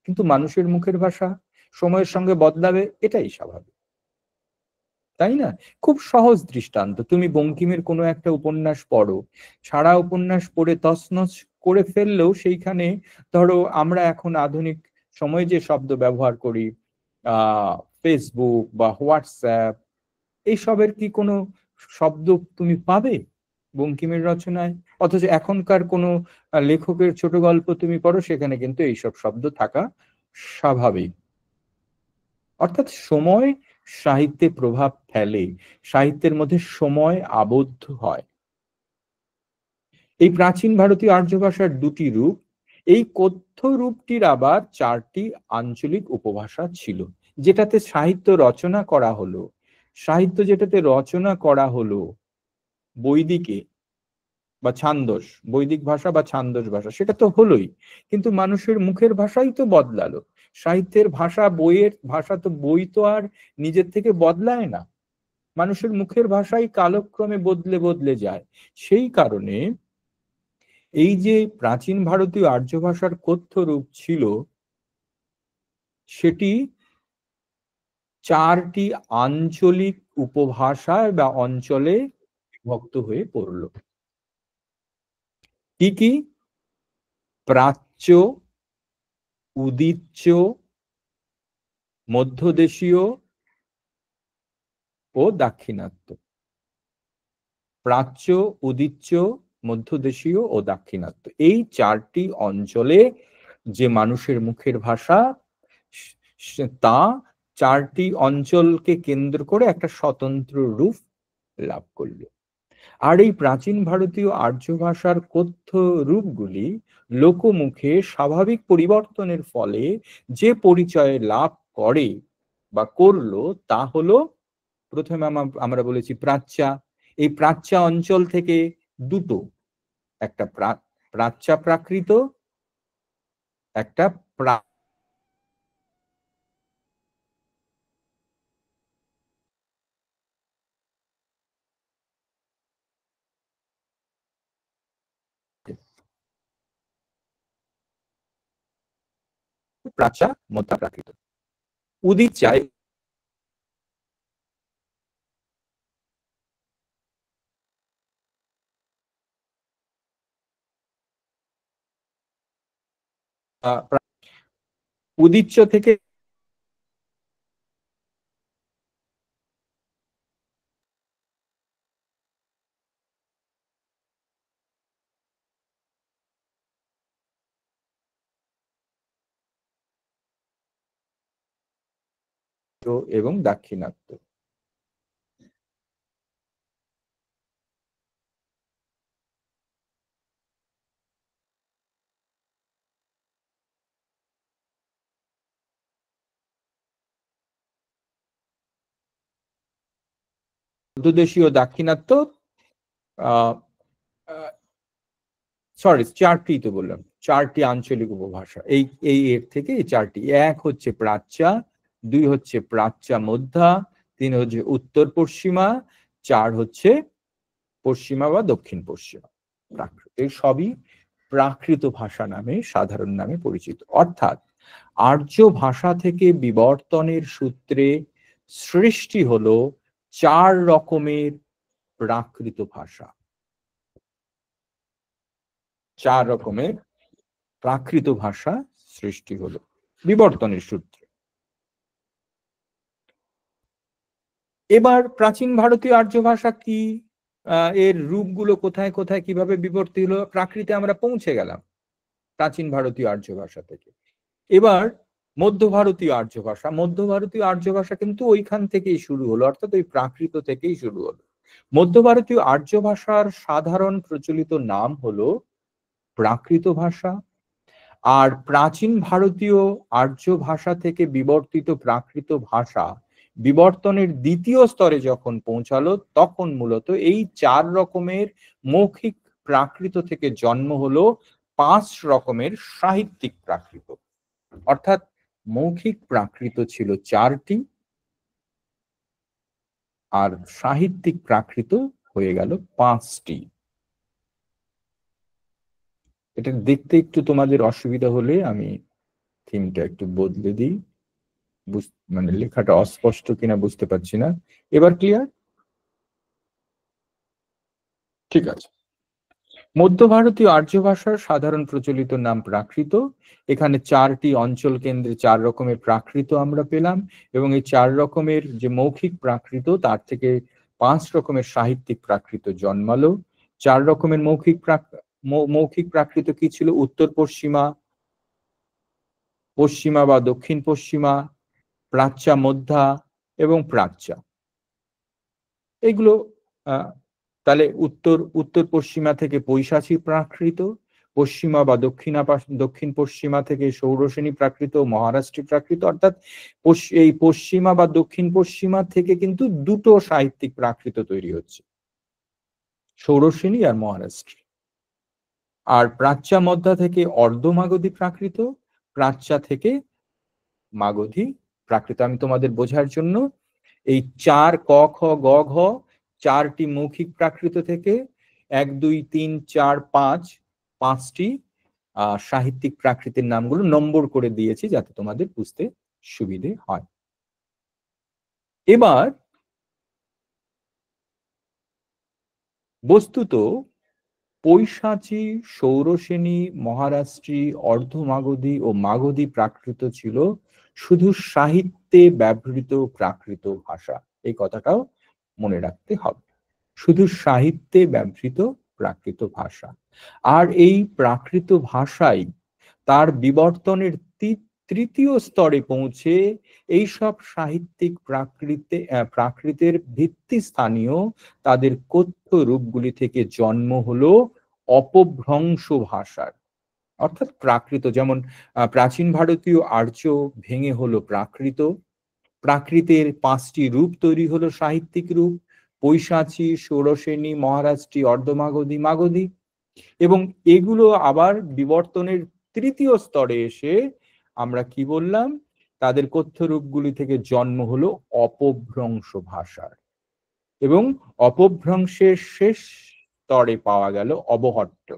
[SPEAKER 1] কিন্তু মানুষের মুখের ভাষা সময়ের সঙ্গে বদলাবে, এটাই স্বাভাবিক, তাই না? খুব সহজ দৃষ্টান্ত, তুমি বঙ্কিমের কোনো একটা উপন্যাস পড়ো, সারা উপন্যাস পড়ে তছনছ করে ফেললেও সেইখানে ধরো আমরা এখন আধুনিক সময়ে যে শব্দ ব্যবহার করি, ফেসবুক বা হোয়াটসঅ্যাপ, এইসবের কি কোনো শব্দ তুমি পাবে বঙ্কিমের রচনায়? অথচ এখনকার কোনো লেখকের ছোট গল্প তুমি পড়ো, সেখানে কিন্তু এইসব শব্দ থাকা স্বাভাবিক। অর্থাৎ সময় সাহিত্যে প্রভাব ফেলে, সাহিত্যের মধ্যে সময় আবদ্ধ হয়। এই প্রাচীন ভারতীয় আর্য ভাষার দুটি রূপ, এই কথ্য রূপটির আবার চারটি আঞ্চলিক উপভাষা ছিল, যেটাতে সাহিত্য রচনা করা হলো। সাহিত্য যেটাতে রচনা করা হলো বৈদিকে বা ছান্দস, বৈদিক ভাষা বা ছান্দস ভাষা, সেটা তো হলোই, কিন্তু মানুষের মুখের ভাষাই তো বদলালো। সাহিত্যের ভাষা, বইয়ের ভাষা তো, বই তো আর নিজের থেকে বদলায় না, মানুষের মুখের ভাষাই কালক্রমে বদলে বদলে যায়। সেই কারণে এই যে প্রাচীন ভারতীয় আর্য ভাষার কথ্য রূপ ছিল, সেটি চারটি আঞ্চলিক উপভাষায় বা অঞ্চলে বিভক্ত হয়ে পড়ল। কি কি? প্রাচ্য, উদিচ্য, মধ্যদেশীয় ও দাক্ষিণাত্য। প্রাচ্য, উদিচ্য, মধ্যদেশীয় ও দাক্ষিণাত্য, এই চারটি অঞ্চলে যে মানুষের মুখের ভাষা, তা চারটি অঞ্চলকে কেন্দ্র করে একটা স্বতন্ত্র রূপ লাভ করল। আর এই প্রাচীন ভারতীয় আর্য ভাষার কথ্য রূপগুলি লোকমুখে স্বাভাবিক পরিবর্তনের ফলে যে পরিচয় লাভ করে বা করলো, তা হলো প্রথমে আমরা বলেছি প্রাচ্যা। এই প্রাচ্যা অঞ্চল থেকে দুটো, একটা প্রাচ্যা প্রাকৃত, একটা প্রাচ্যা মধ্যা প্রাকৃত। উদিচ্যায় উদিচ্য থেকে এবং দাক্ষিণাত্য। মধ্যদেশীয় দাক্ষিণাত্য, আহ সরি, চারটি তো বললাম, চারটি আঞ্চলিক উপভাষা। এই এই এর থেকে এই চারটি, এক হচ্ছে প্রাচ্যা, দুই হচ্ছে প্রাচ্যা মধ্যা, তিন হচ্ছে উত্তর পশ্চিমা, চার হচ্ছে পশ্চিমা বা দক্ষিণ পশ্চিমা প্রাকৃত। এই সবই প্রাকৃত ভাষা নামে, সাধারণ নামে পরিচিত। অর্থাৎ আর্য ভাষা থেকে বিবর্তনের সূত্রে সৃষ্টি হলো চার রকমের প্রাকৃত ভাষা। চার রকমের প্রাকৃত ভাষা সৃষ্টি হলো বিবর্তনের সূত্রে। এবার প্রাচীন ভারতীয় আর্য ভাষা কি, এর রূপগুলো কোথায় কোথায় কিভাবে বিবর্তিত হলো, প্রাকৃতে আমরা পৌঁছে গেলাম প্রাচীন ভারতীয় আর্য ভাষা থেকে। এবার মধ্য ভারতীয় আর্য ভাষা, মধ্য ভারতীয় আর্য ভাষা কিন্তু ওইখান থেকেই শুরু হলো, অর্থাৎ ওই প্রাকৃত থেকেই শুরু হলো। মধ্য ভারতীয় আর্য ভাষার সাধারণ প্রচলিত নাম হলো প্রাকৃত ভাষা। আর প্রাচীন ভারতীয় আর্য ভাষা থেকে বিবর্তিত প্রাকৃত ভাষা বিবর্তনের দ্বিতীয় স্তরে যখন পৌঁছালো, তখন মূলত এই চার রকমের মৌখিক প্রাকৃত থেকে জন্ম হলো পাঁচ রকমের সাহিত্যিক প্রাকৃত। অর্থাৎ মৌখিক প্রাকৃত ছিল চারটি, আর সাহিত্যিক প্রাকৃত হয়ে গেল পাঁচটি। এটা দেখতে একটু তোমাদের অসুবিধা হলে আমি থিমটা একটু বদলে দিই, মানে লেখাটা অস্পষ্ট কিনা বুঝতে পারছি না। এবার ক্লিয়ার? ঠিক আছে। মধ্য ভারতীয় আর্য ভাষার সাধারণ প্রচলিত নাম প্রাকৃত। এখানে চারটি অঞ্চল কেন্দ্রে চার রকমের প্রাকৃত আমরা পেলাম, এবং এই চার রকমের যে মৌখিক প্রাকৃত, তার থেকে পাঁচ রকমের সাহিত্যিক প্রাকৃত জন্মালো। চার রকমের মৌখিক প্রাকৃত কি ছিল? উত্তর পশ্চিমা, পশ্চিমা বা দক্ষিণ পশ্চিমা, প্রাচ্যা মধ্যা এবং প্রাচ্যা। এগুলো তাহলে উত্তর উত্তর পশ্চিমা থেকে পৈশাচী প্রাকৃত, পশ্চিমা বা দক্ষিণ পশ্চিমা থেকে ষোড়শনী প্রাকৃত, মহারাষ্ট্রী প্রাকৃত। অর্থাৎ এই পশ্চিমা বা দক্ষিণ পশ্চিমা থেকে কিন্তু দুটো সাহিত্যিক প্রাকৃত তৈরি হচ্ছে, ষোড়শনী আর মহারাষ্ট্রী। আর প্রাচ্যা মধ্যা থেকে অর্ধমাগধী প্রাকৃত, প্রাচ্যা থেকে মাগধী প্রাকৃত। আমি তোমাদের বোঝার জন্য এই চার ক খ গ ঘ চারটি মৌখিক প্রাকৃত থেকে এক দুই তিন চার পাঁচ, পাঁচটি সাহিত্যিক প্রাকৃতের নামগুলো নম্বর করে দিয়েছি যাতে তোমাদের বুঝতে সুবিধে হয়। এবার বস্তুত পৈশাচী, ষোড়শনী, মহারাষ্ট্রী, অর্ধমাগধী ও মাগধী প্রাকৃত ছিল শুধু সাহিত্যে ব্যবহৃত প্রাকৃত ভাষা। এই কথাটাও মনে রাখতে হবে, শুধু সাহিত্যে ব্যবহৃত প্রাকৃত ভাষা। আর এই প্রাকৃত ভাষাই তার বিবর্তনের তৃতীয় স্তরে পৌঁছে এইসব সাহিত্যিক প্রাকৃতের ভিত্তি স্থানীয় তাদের কথ্য রূপগুলি থেকে জন্ম হলো অপভ্রংশ ভাষার। অর্থাৎ প্রাকৃত যেমন প্রাচীন ভারতীয় আর্য ভেঙে হলো প্রাকৃত, প্রাকৃতের পাঁচটি রূপ তৈরি হলো সাহিত্যিক রূপ, পৈশাচী, ষোড়শনী, মহারাষ্ট্রী, অর্ধমাগধী, মাগধী। এবং এগুলো আবার বিবর্তনের তৃতীয় স্তরে এসে আমরা কি বললাম, তাদের কথ্য রূপগুলি থেকে জন্ম হলো অপভ্রংশ ভাষার, এবং অপভ্রংশের শেষ স্তরে পাওয়া গেল অবহট্ট।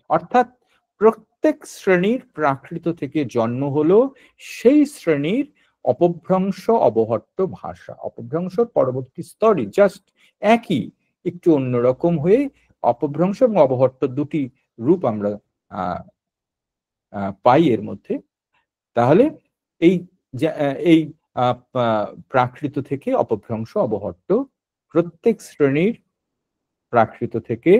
[SPEAKER 1] অর্থাৎ প্রত্যেক শ্রেণীর প্রাকৃত থেকে জন্ম হলো সেই শ্রেণীর অপভ্রংশ অবহট্ট ভাষা। অপভ্রংশ পরবর্তী স্তরে জাস্ট একই, একটু অন্যরকম হয়ে অপভ্রংশ এবং অবহট্ট দুটি রূপ আমরা পাই এর মধ্যে। তাহলে এই এই প্রাকৃত থেকে অপভ্রংশ অবহট্ট প্রত্যেক শ্রেণীর প্রাকৃত থেকে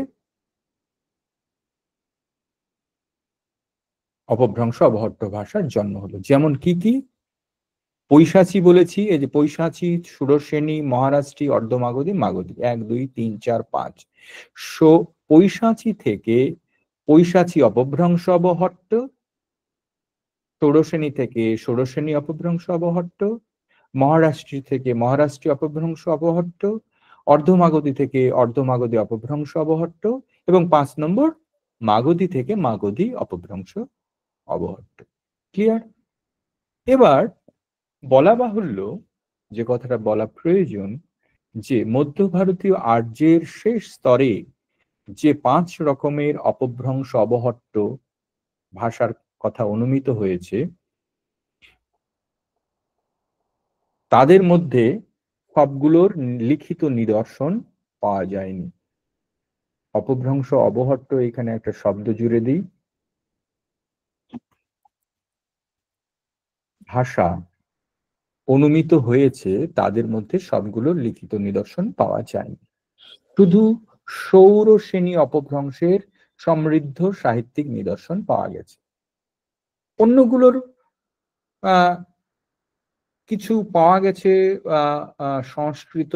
[SPEAKER 1] অপভ্রংশ অবহট্ট ভাষার জন্ম হলো। যেমন কি কি? পৈশাচী বলেছি, এই যে পৈশাচী, ষোড়শনী, মহারাষ্ট্রী, অর্ধমাগধী, মাগধী, এক দুই তিন চার পাঁচ। পৈশাচী থেকে পৈশাচী অপভ্রংশ অবহট্ট, ষোড়শনী থেকে ষোড়শনী অপভ্রংশ অবহট্ট, মহারাষ্ট্রী থেকে মহারাষ্ট্রী অপভ্রংশ অবহট্ট, অর্ধমাগধী থেকে অর্ধমাগধী অপভ্রংশ অবহট্ট, এবং 5 নম্বর মাগধী থেকে মাগধী অপভ্রংশ অবহট্ট। ক্লিয়ার? এবার বলা বাহুল্য, যে কথাটা বলা প্রয়োজন, যে মধ্য ভারতীয় আর্যের শেষ স্তরে যে 5 রকমের অপভ্রংশ অবহট্ট ভাষার কথা অনুমিত হয়েছে, তাদের মধ্যে সবগুলোর লিখিত নিদর্শন পাওয়া যায়নি। অপভ্রংশ অবহট্ট এখানে একটা শব্দ জুড়ে দিই, ভাষা অনুমিত হয়েছে, তাদের মধ্যে সবগুলোর লিখিত নিদর্শন পাওয়া যায়নি। শুধু সৌর শ্রেণী অপভ্রংশের সমৃদ্ধ সাহিত্যিক নিদর্শন পাওয়া গেছে। অন্যগুলোর কিছু পাওয়া গেছে সংস্কৃত,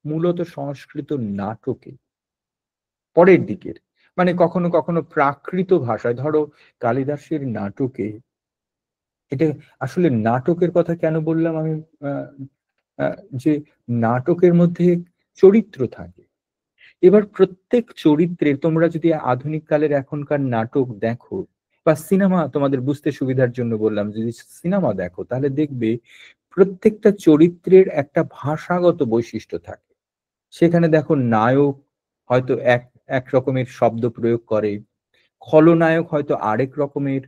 [SPEAKER 1] মূলত সংস্কৃত নাটকে পরের দিকের, মানে কখনো কখনো প্রাকৃত ভাষায়, ধরো কালিদাসের নাটকে। এটা আসলে নাটকের কথা কেন বললাম আমি, যে নাটকের মধ্যে চরিত্র থাকে। এবার প্রত্যেক চরিত্রের, তোমরা যদি আধুনিক কালের এখনকার নাটক দেখো বা সিনেমা, তোমাদের বুঝতে সুবিধার জন্য বললাম, যদি সিনেমা দেখো তাহলে দেখবে প্রত্যেকটা চরিত্রের একটা ভাষাগত বৈশিষ্ট্য থাকে। সেখানে দেখো নায়ক হয়তো এক এক রকমের শব্দ প্রয়োগ করে, খলনায়ক হয়তো আরেক রকমের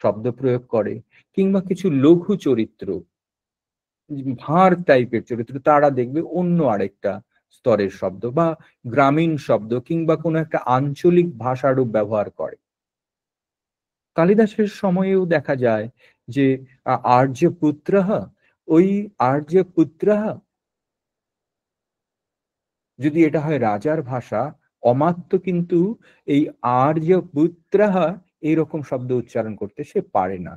[SPEAKER 1] শব্দ প্রয়োগ করে, কিংবা কিছু লঘু চরিত্র, ভাঁড় টাইপের চরিত্র, তারা দেখবে অন্য আরেকটা স্তরের শব্দ বা গ্রামীণ শব্দ কিংবা কোনো একটা আঞ্চলিক ভাষারূপ ব্যবহার করে। কালিদাসের সময়েও দেখা যায় যে আর্যপুত্রঃ, ওই আর্যপুত্রঃ যদি এটা হয় রাজার ভাষা, অমাত্য কিন্তু এই আর্যপুত্রঃ এইরকম শব্দ উচ্চারণ করতে সে পারে না।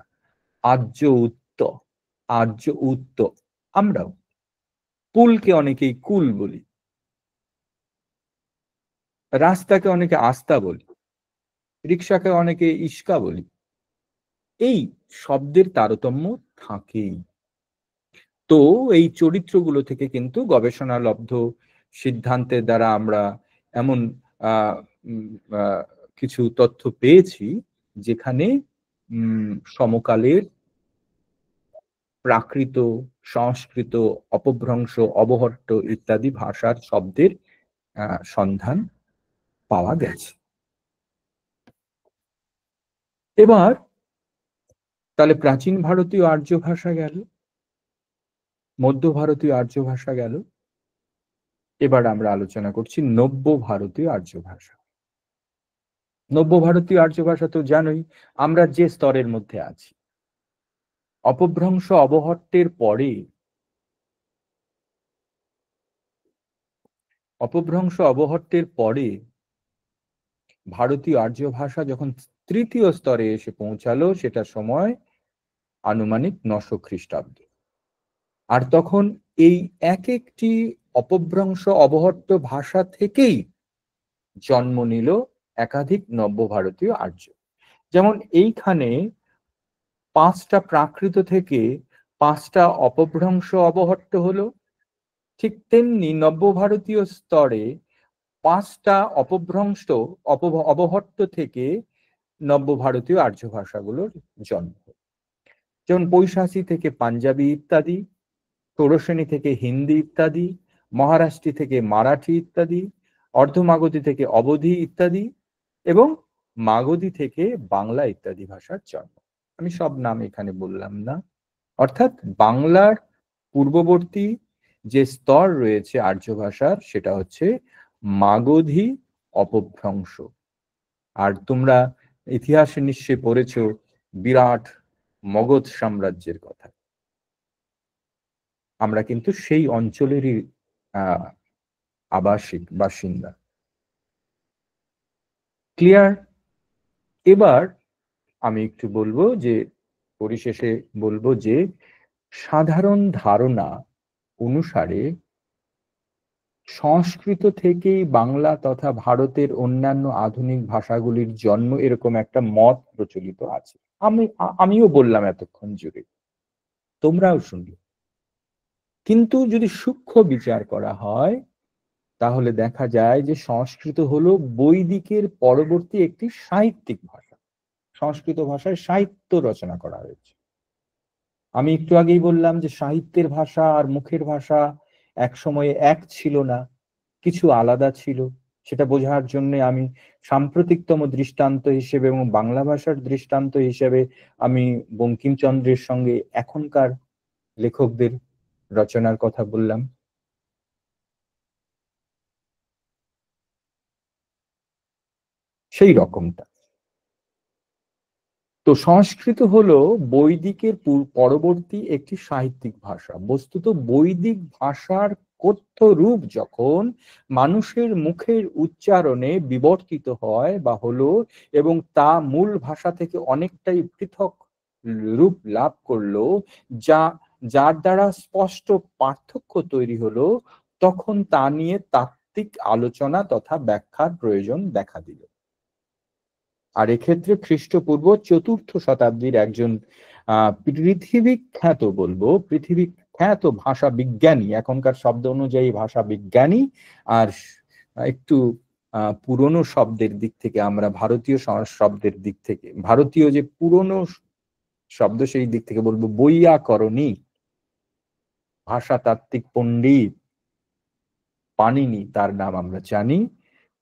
[SPEAKER 1] আর্য উত্ত, আর্য উত্ত। আমরাও কুলকে অনেকেই কুল বলি, রাস্তাকে অনেকে আস্তা বলি, রিক্সাকে অনেকে ইস্কা বলি। এই শব্দের তারতম্য থাকেই। তো এই চরিত্রগুলো থেকে কিন্তু গবেষণালব্ধ সিদ্ধান্তের দ্বারা আমরা এমন আহ, উম, আহ, কিছু তথ্য পেয়েছি, যেখানে সমকালের প্রাকৃত, সংস্কৃত, অপভ্রংশ, অবহট্ট ইত্যাদি ভাষার শব্দের সন্ধান পাওয়া গেছে। এবার তাহলে প্রাচীন ভারতীয় আর্য ভাষা গেল, মধ্য ভারতীয় আর্য ভাষা গেল। এবার আমরা আলোচনা করছি নব্য ভারতীয় আর্য ভাষা। নব্য ভারতীয় আর্য ভাষা তো জানোই আমরা যে স্তরের মধ্যে আছি। অপভ্রংশ অবহট্টের পরে, অপভ্রংশ অবহট্টের পরে ভারতীয় আর্য ভাষা যখন তৃতীয় স্তরে এসে পৌঁছালো, সেটা সময় আনুমানিক 900 খ্রিস্টাব্দ। আর তখন এই এক একটি অপভ্রংশ অবহট্ট ভাষা থেকেই জন্ম নিল একাধিক নব্য ভারতীয় আর্য। যেমন এইখানে 5টা প্রাকৃত থেকে 5টা অপভ্রংশ অবহট্ট হলো, ঠিক তেমনি নব্য ভারতীয় স্তরে 5টা অপভ্রংশ অবহট্ট থেকে নব্য ভারতীয় আর্য ভাষাগুলোর জন্ম। যেমন বৈশাখী থেকে পাঞ্জাবি ইত্যাদি, ষোড়শ্রেণী থেকে হিন্দি ইত্যাদি, মহারাষ্ট্রী থেকে মারাঠি ইত্যাদি, অর্ধমাগধী থেকে অবধি ইত্যাদি, এবং মাগধী থেকে বাংলা ইত্যাদি ভাষার জন্ম। আমি সব নাম এখানে বললাম না। অর্থাৎ বাংলার পূর্ববর্তী যে স্তর রয়েছে আর্য ভাষার, সেটা হচ্ছে মাগধী অপভ্রংশ। আর তোমরা ইতিহাসে নিশ্চয়ই পড়েছো বিরাট মগধ সাম্রাজ্যের কথা। আমরা কিন্তু সেই অঞ্চলেরই আবাসিক বাসিন্দা। ক্লিয়ার? এবার আমি একটু বলবো যে, পরিশেষে বলবো যে সাধারণ ধারণা অনুসারে সংস্কৃত থেকেই বাংলা তথা ভারতের অন্যান্য আধুনিক ভাষাগুলির জন্ম, এরকম একটা মত প্রচলিত আছে। আমিও বললাম এতক্ষণ জুড়ে, তোমরাও শুনলে। কিন্তু যদি সূক্ষ্ম বিচার করা হয়, তাহলে দেখা যায় যে সংস্কৃত হলো বৈদিকের পরবর্তী একটি সাহিত্যিক ভাষা। সংস্কৃত ভাষায় সাহিত্য রচনা করা হয়েছে। আমি একটু আগেই বললাম যে সাহিত্যের ভাষা আর মুখের ভাষা এক সময়ে এক ছিল না, কিছু আলাদা ছিল। সেটা বোঝার জন্য আমি সাম্প্রতিকতম দৃষ্টান্ত হিসেবে এবং বাংলা ভাষার দৃষ্টান্ত হিসেবে আমি বঙ্কিমচন্দ্রের সঙ্গে এখনকার লেখকদের রচনার কথা বললাম। সেই রকমটা। তো সংস্কৃত হলো বৈদিকের পরবর্তী একটি সাহিত্যিক ভাষা। বস্তুত বৈদিক ভাষার কথ্য রূপ যখন মানুষের মুখের উচ্চারণে বিবর্তিত হয় বা হলো, এবং তা মূল ভাষা থেকে অনেকটাই পৃথক রূপ লাভ করলো, যা যার দ্বারা স্পষ্ট পার্থক্য তৈরি হলো, তখন তা নিয়ে তাত্ত্বিক আলোচনা তথা ব্যাখ্যার প্রয়োজন দেখা দিল। আর এক্ষেত্রে খ্রিস্টপূর্ব ৪র্থ শতাব্দীর একজন পৃথিবী খ্যাত, বলবো পৃথিবী খ্যাত ভাষা বিজ্ঞানী, এখনকার শব্দ অনুযায়ী ভাষা বিজ্ঞানী, আর একটু পুরনো শব্দের দিক থেকে, আমরা ভারতীয় শব্দের দিক থেকে, ভারতীয় যে পুরনো শব্দ সেই দিক থেকে বলবো বৈয়াকরণী, ভাষাতাত্ত্বিক পণ্ডিত পাণিনি, তার নাম আমরা জানি।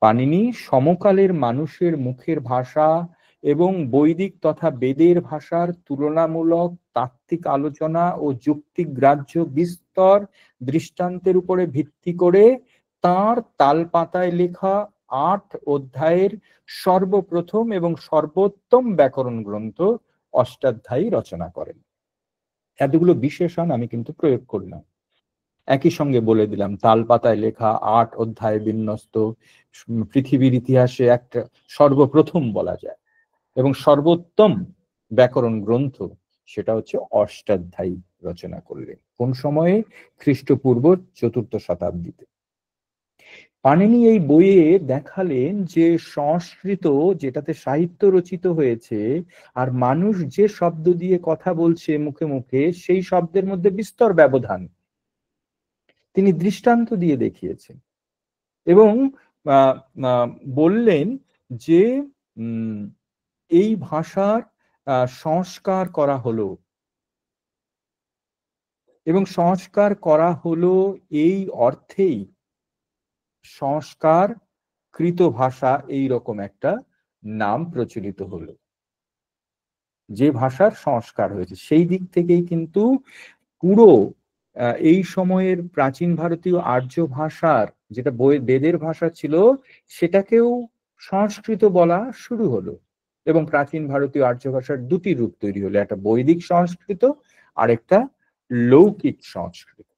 [SPEAKER 1] পাণিনি সমকালের মানুষের মুখের ভাষা এবং বৈদিক তথা বেদের ভাষার তুলনামূলক তাত্ত্বিক আলোচনা ও যুক্তিগ্রাহ্য বিস্তর দৃষ্টান্তের উপরে ভিত্তি করে তার তালপাতায় লেখা ৮ অধ্যায়ের সর্বপ্রথম এবং সর্বোত্তম ব্যাকরণ গ্রন্থ অষ্টাধ্যায়ী রচনা করেন। এতগুলো বিশেষণ আমি কিন্তু প্রয়োগ করলাম, একই সঙ্গে বলে দিলাম তালপাতায় লেখা ৮ অধ্যায় বিন্যস্ত পৃথিবীর ইতিহাসে একটা সর্বপ্রথম বলা যায় এবং সর্বোত্তম ব্যাকরণ গ্রন্থ, সেটা হচ্ছে অষ্টাধ্যায়ী রচনা করলেন। কোন সময়ে? খ্রিস্টপূর্ব ৪র্থ শতাব্দীতে। পাণিনি এই বইয়ে দেখালেন যে সংস্কৃত, যেটাতে সাহিত্য রচিত হয়েছে, আর মানুষ যে শব্দ দিয়ে কথা বলছে মুখে মুখে, সেই শব্দের মধ্যে বিস্তর ব্যবধান তিনি দৃষ্টান্ত দিয়ে দেখিয়েছেন। এবং বললেন যে এই ভাষার সংস্কার করা হলো, এবং সংস্কার করা হলো এই অর্থেই সংস্কার কৃত ভাষা, এই রকম একটা নাম প্রচলিত হলো। যে ভাষার সংস্কার হয়েছে সেই দিক থেকেই কিন্তু পুরো এই সময়ের প্রাচীন ভারতীয় আর্য ভাষার, যেটা বেদের ভাষা ছিল, সেটাকেও সংস্কৃত বলা শুরু হলো, এবং প্রাচীন ভারতীয় আর্য ভাষার দুটি রূপ তৈরি হলো, একটা বৈদিক সংস্কৃত আর একটা লৌকিক সংস্কৃত।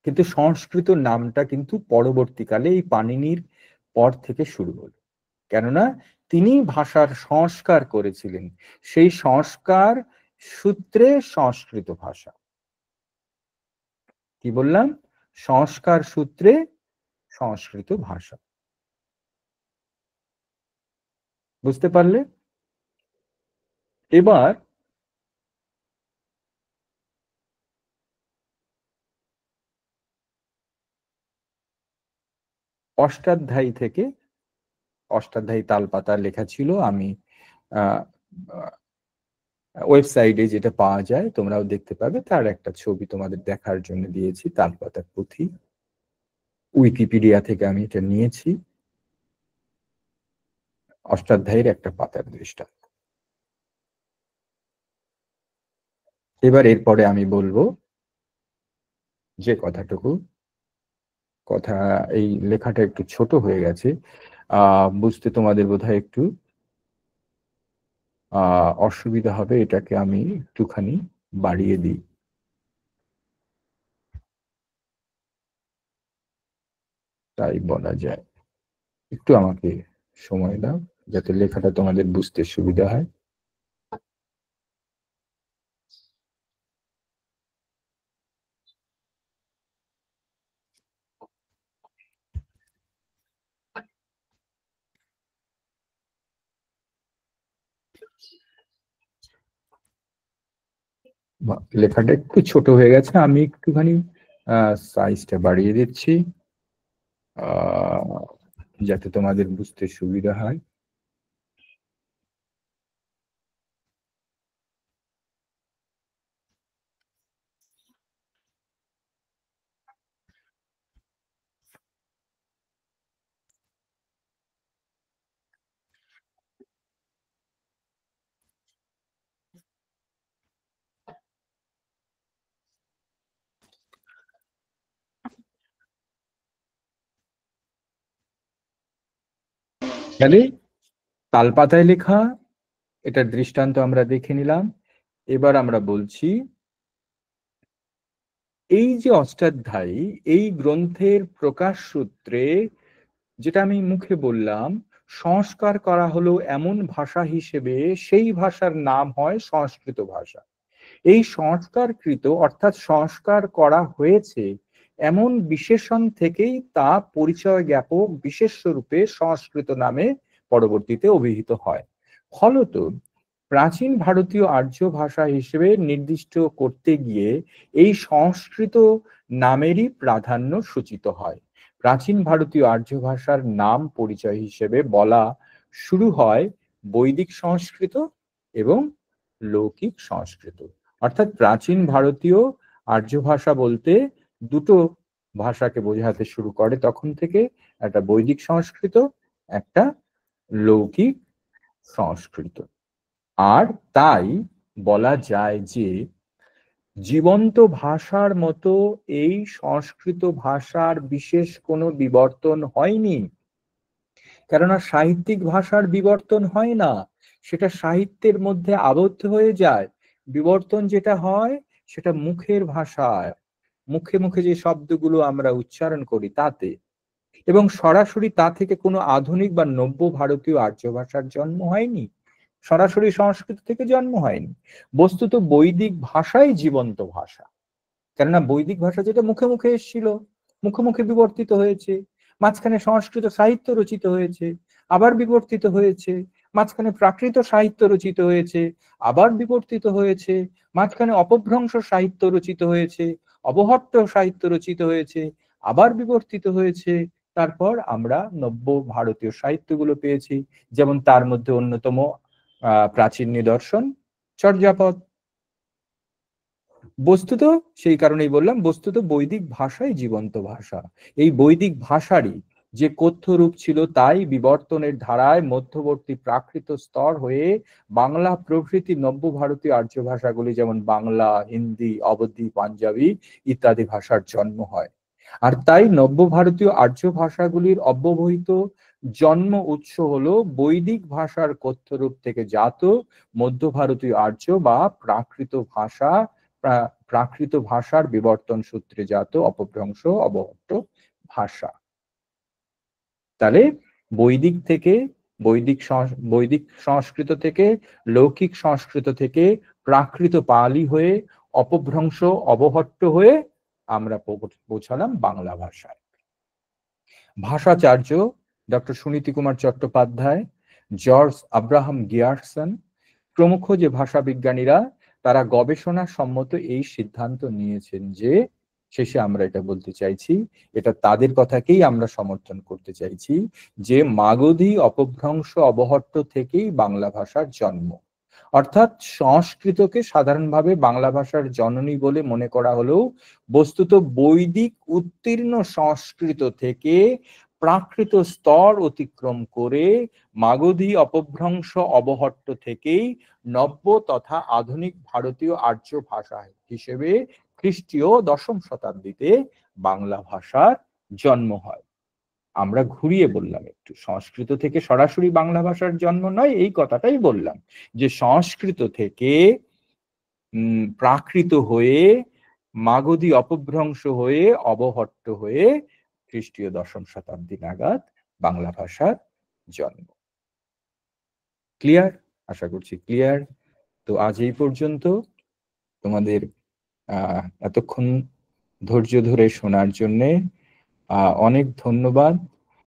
[SPEAKER 1] কিন্তু সংস্কৃত নামটা কিন্তু পরবর্তীকালে এই পাণিনির পর থেকে শুরু হলো, কেননা তিনি ভাষার সংস্কার করেছিলেন, সেই সংস্কার সূত্রে সংস্কৃত ভাষা। কি বললাম? সংস্কার সূত্রে সংস্কৃত ভাষা। বুঝতে পারলে? এবার অষ্টাধ্যায়ী থেকে, অষ্টাধ্যায়ী তালপাতা লেখা ছিল, আমি ওয়েবসাইটে যেটা পাওয়া যায় তোমরাও দেখতে পাবে, তার একটা ছবি তোমাদের দেখার জন্য দিয়েছি, তালপাতার পুঁথি। উইকিপিডিয়া থেকে আমি এটা নিয়েছি, অষ্টাধ্যায়ীর একটা পাতার দৃষ্টান্ত। এবার এরপরে আমি বলবো যে কথাটুকু, কথা, এই লেখাটা একটু ছোট হয়ে গেছে, বুঝতে তোমাদের বোধহয় একটু অসুবিধা হবে, এটাকে আমি একটুখানি বাড়িয়ে দিই, তাই বলা যায়। একটু আমাকে সময় দাও যাতে লেখাটা তোমাদের বুঝতে সুবিধা হয়। লেখাটা একটু ছোট হয়ে গেছে, আমি একটুখানি সাইজটা বাড়িয়ে দিচ্ছি। যাতে তোমাদের বুঝতে সুবিধা হয়। তাহলে তালপাতায় লেখা, এটার দৃষ্টান্ত আমরা দেখে নিলাম। এবার আমরা বলছি, এই যে অষ্টাধ্যায়ী, এই গ্রন্থের প্রকাশ সূত্রে যেটা আমি মুখে বললাম, সংস্কার করা হলো এমন ভাষা হিসেবে, সেই ভাষার নাম হয় সংস্কৃত ভাষা। এই সংস্কারকৃত অর্থাৎ সংস্কার করা হয়েছে এমন বিশেষণ থেকেই তা পরিচয় জ্ঞাপক বিশেষ্য রূপে সংস্কৃত নামে পরবর্তীতে অভিহিত হয়। ফলত প্রাচীন ভারতীয় আর্য ভাষা হিসেবে নির্দিষ্ট করতে গিয়ে এই সংস্কৃত নামেরই প্রাধান্য সূচিত হয়। প্রাচীন ভারতীয় আর্য ভাষার নাম পরিচয় হিসেবে বলা শুরু হয় বৈদিক সংস্কৃত এবং লৌকিক সংস্কৃত। অর্থাৎ প্রাচীন ভারতীয় আর্য ভাষা বলতে দুটো ভাষাকে বোঝাতে শুরু করে তখন থেকে, একটা বৈদিক সংস্কৃত, একটা লৌকিক সংস্কৃত। আর তাই বলা যায় যে জীবন্ত ভাষার মতো এই সংস্কৃত ভাষার বিশেষ কোনো বিবর্তন হয়নি। কেননা সাহিত্যিক ভাষার বিবর্তন হয় না, সেটা সাহিত্যের মধ্যে আবদ্ধ হয়ে যায়। বিবর্তন যেটা হয় সেটা মুখের ভাষায়, মুখে মুখে যে শব্দগুলো আমরা উচ্চারণ করি তাতে, এবং সরাসরি তা থেকে কোনো আধুনিক বা নব্য ভারতীয় আর্য ভাষার জন্ম হয়নি, সরাসরি সংস্কৃত থেকে জন্ম হয়নি। বস্তুত বৈদিক ভাষাই জীবন্ত ভাষা। কেননা বৈদিক ভাষা যেটা মুখে মুখে এসেছিল, মুখে মুখে বিবর্তিত হয়েছে, মাঝখানে সংস্কৃত সাহিত্য রচিত হয়েছে, আবার বিবর্তিত হয়েছে, মাঝখানে প্রাকৃত সাহিত্য রচিত হয়েছে, আবার বিবর্তিত হয়েছে, মাঝখানে অপভ্রংশ সাহিত্য রচিত হয়েছে, অবহট্ট সাহিত্য রচিত হয়েছে, আবার বিবর্তিত হয়েছে। তারপর আমরা নব্য ভারতীয় সাহিত্যগুলো পেয়েছি, যেমন তার মধ্যে অন্যতম প্রাচীন নিদর্শন চর্যাপদ। বস্তুত সেই কারণেই বললাম, বস্তুত বৈদিক ভাষাই জীবন্ত ভাষা। এই বৈদিক ভাষারই যে কথ্য রূপ ছিল তাই বিবর্তনের ধারায় মধ্যবর্তী প্রাকৃত স্তর হয়ে বাংলা প্রভৃতি নব্য ভারতীয় আর্য ভাষাগুলি, যেমন বাংলা, হিন্দি, অবধি, পাঞ্জাবি ইত্যাদি ভাষার জন্ম হয়। আর তাই নব্য ভারতীয় আর্য ভাষাগুলির অব্যবহিত জন্ম উৎস হলো বৈদিক ভাষার কথ্য রূপ থেকে জাত মধ্য ভারতীয় আর্য বা প্রাকৃত ভাষা, প্রাকৃত ভাষার বিবর্তন সূত্রে জাত অপভ্রংশ অবহট্ট ভাষা। তাহলে বৈদিক থেকে, বৈদিক সংস্কৃত থেকে, লৌকিক সংস্কৃত থেকে প্রাকৃত পালি হয়ে অপভ্রংশ অবহট্ট হয়ে আমরা পৌঁছালাম বাংলা ভাষায়। ভাষাচার্য doctor Suniti Kumar Chattopadhyay, George Abraham Grierson প্রমুখ যে ভাষা বিজ্ঞানীরা, তারা গবেষণা সম্মত এই সিদ্ধান্ত নিয়েছেন যে, শেষে আমরা এটা বলতে চাইছি, এটা তাদের কথাকেই আমরা সমর্থন করতে চাইছি, যে মাগধী অপভ্রংশ অবহট্ট থেকেই বাংলা ভাষার জন্ম। অর্থাৎ সংস্কৃতকে সাধারণভাবে বাংলা ভাষার জননী বলে মনে করা হলেও বস্তুত বৈদিক উত্তীর্ণ সংস্কৃত থেকে প্রাকৃত স্তর অতিক্রম করে মাগধী অপভ্রংশ অবহট্ট থেকেই নব্য তথা আধুনিক ভারতীয় আর্য ভাষা হিসেবে খ্রিস্টীয় ১০ম শতাব্দীতে বাংলা ভাষার জন্ম হয়। আমরা ঘুরিয়ে বললাম একটু, সংস্কৃত থেকে সরাসরি বাংলা ভাষার জন্ম নয়, এই কথাটাই বললাম যে সংস্কৃত থেকে প্রাকৃত হয়ে মাগধী অপভ্রংশ হয়ে অবহট্ট হয়ে খ্রিস্টীয় ১০ম শতাব্দী নাগাদ বাংলা ভাষার জন্ম। ক্লিয়ার? আশা করছি ক্লিয়ার। তো আজ এই পর্যন্ত। তোমাদের এতক্ষণ ধৈর্য ধরে শোনার জন্যে অনেক ধন্যবাদ।